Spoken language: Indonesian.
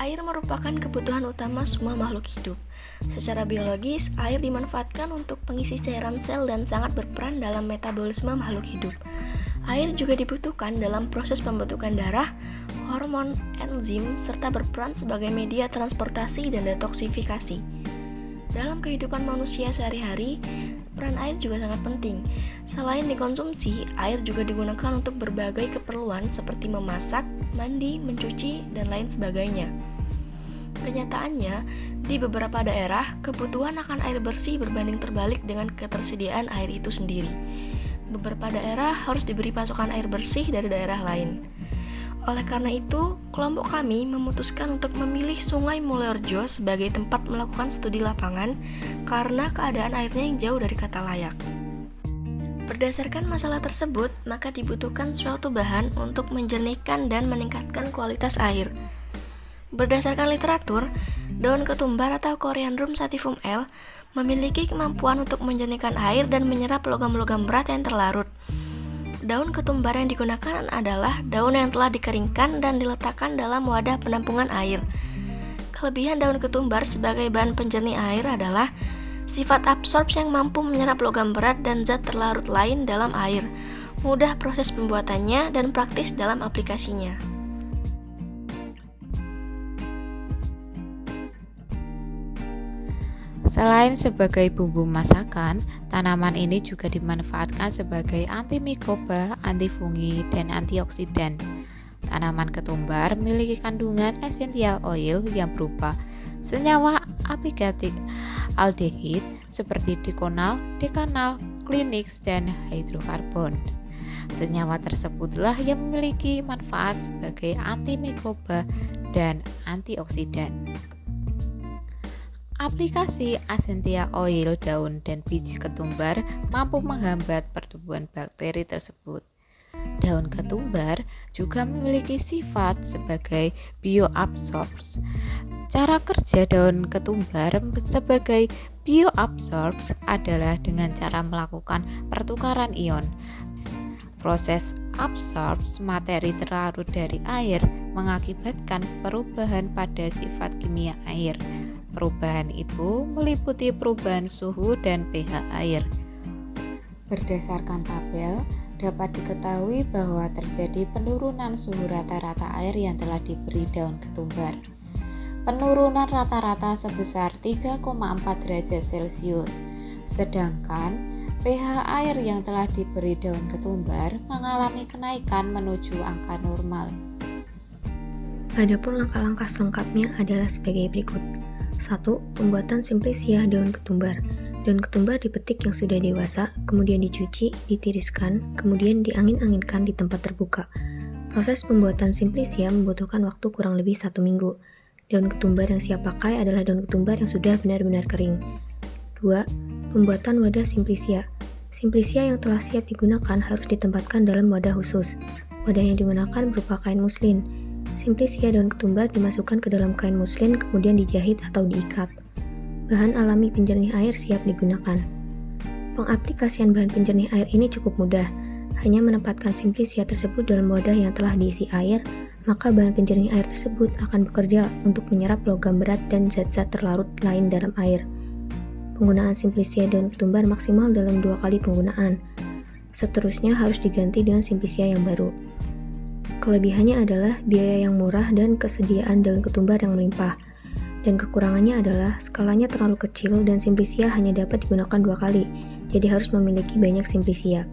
Air merupakan kebutuhan utama semua makhluk hidup. Secara biologis, air dimanfaatkan untuk pengisi cairan sel dan sangat berperan dalam metabolisme makhluk hidup. Air juga dibutuhkan dalam proses pembentukan darah, hormon, enzim, serta berperan sebagai media transportasi dan detoksifikasi. Dalam kehidupan manusia sehari-hari, peran air juga sangat penting. Selain dikonsumsi, air juga digunakan untuk berbagai keperluan seperti memasak, mandi, mencuci, dan lain sebagainya. Kenyataannya, di beberapa daerah, kebutuhan akan air bersih berbanding terbalik dengan ketersediaan air itu sendiri. Beberapa daerah harus diberi pasokan air bersih dari daerah lain. Oleh karena itu, kelompok kami memutuskan untuk memilih Sungai Mulyorejo sebagai tempat melakukan studi lapangan karena keadaan airnya yang jauh dari kata layak. Berdasarkan masalah tersebut, maka dibutuhkan suatu bahan untuk menjernihkan dan meningkatkan kualitas air. Berdasarkan literatur, daun ketumbar atau Coriandrum sativum L memiliki kemampuan untuk menjernihkan air dan menyerap logam-logam berat yang terlarut. Daun ketumbar yang digunakan adalah daun yang telah dikeringkan dan diletakkan dalam wadah penampungan air. Kelebihan daun ketumbar sebagai bahan penjernih air adalah sifat absorpsi yang mampu menyerap logam berat dan zat terlarut lain dalam air, mudah proses pembuatannya dan praktis dalam aplikasinya. Selain sebagai bumbu masakan, tanaman ini juga dimanfaatkan sebagai antimikroba, antifungi, dan antioksidan. Tanaman ketumbar memiliki kandungan esensial oil yang berupa senyawa apligatik aldehid seperti dikonal, dekanal, klinix, dan hidrokarbon. Senyawa tersebutlah yang memiliki manfaat sebagai antimikroba dan antioksidan. Aplikasi essential oil daun dan biji ketumbar mampu menghambat pertumbuhan bakteri tersebut. Daun ketumbar juga memiliki sifat sebagai bioabsorbs. Cara kerja daun ketumbar sebagai bioabsorbs adalah dengan cara melakukan pertukaran ion. Proses absorbs materi terlarut dari air mengakibatkan perubahan pada sifat kimia air. Perubahan itu meliputi perubahan suhu dan pH air. Berdasarkan tabel, dapat diketahui bahwa terjadi penurunan suhu rata-rata air yang telah diberi daun ketumbar. Penurunan rata-rata sebesar 3,4 derajat Celcius, sedangkan pH air yang telah diberi daun ketumbar mengalami kenaikan menuju angka normal. Adapun langkah-langkah selengkapnya adalah sebagai berikut. 1. Pembuatan simplisia daun ketumbar. Daun ketumbar dipetik yang sudah dewasa, kemudian dicuci, ditiriskan, kemudian diangin-anginkan di tempat terbuka. Proses pembuatan simplisia membutuhkan waktu kurang lebih 1 minggu. Daun ketumbar yang siap pakai adalah daun ketumbar yang sudah benar-benar kering. 2. Pembuatan wadah simplisia. Simplisia yang telah siap digunakan harus ditempatkan dalam wadah khusus. Wadah yang digunakan berupa kain muslin. Simplisia daun ketumbar dimasukkan ke dalam kain muslin kemudian dijahit atau diikat. Bahan alami penjernih air siap digunakan. Pengaplikasian bahan penjernih air ini cukup mudah. Hanya menempatkan simplisia tersebut dalam wadah yang telah diisi air, maka bahan penjernih air tersebut akan bekerja untuk menyerap logam berat dan zat-zat terlarut lain dalam air. Penggunaan simplisia daun ketumbar maksimal dalam 2 kali penggunaan. Seterusnya harus diganti dengan simplisia yang baru. Kelebihannya adalah biaya yang murah dan kesediaan daun ketumbar yang melimpah. Dan kekurangannya adalah skalanya terlalu kecil dan simplisia hanya dapat digunakan 2 kali, jadi harus memiliki banyak simplisia.